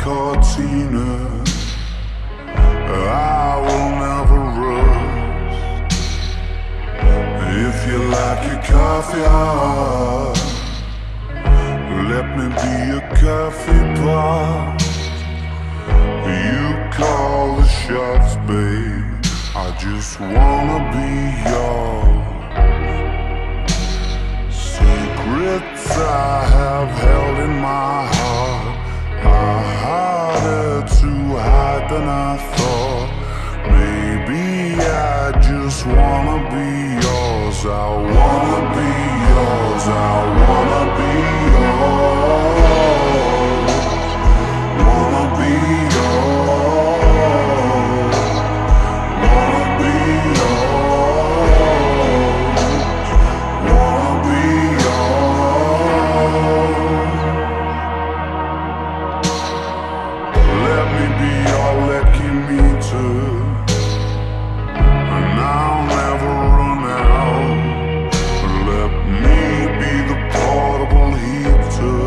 cortina. I will never rust. If you like your coffee hot, let me be a coffee pot. You call the shots, babe. I just wanna be yours. Secrets I have held in my heart are harder to hide than I thought. Maybe I just wanna be yours. I wanna be yours. I wanna be yours. Wanna be yours. Wanna be yours. Wanna be yours. Let me be your lucky meter, and I'll never run out. Let me be the portable heater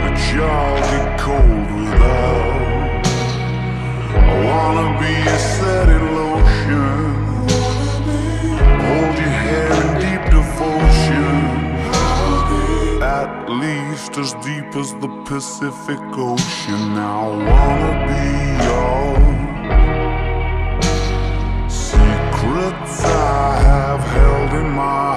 that y'all get cold without. I wanna be a steady lotion, hold your hair in deep devotion, at least as deep as the Pacific Ocean. I wanna be yours. Secrets I have held in my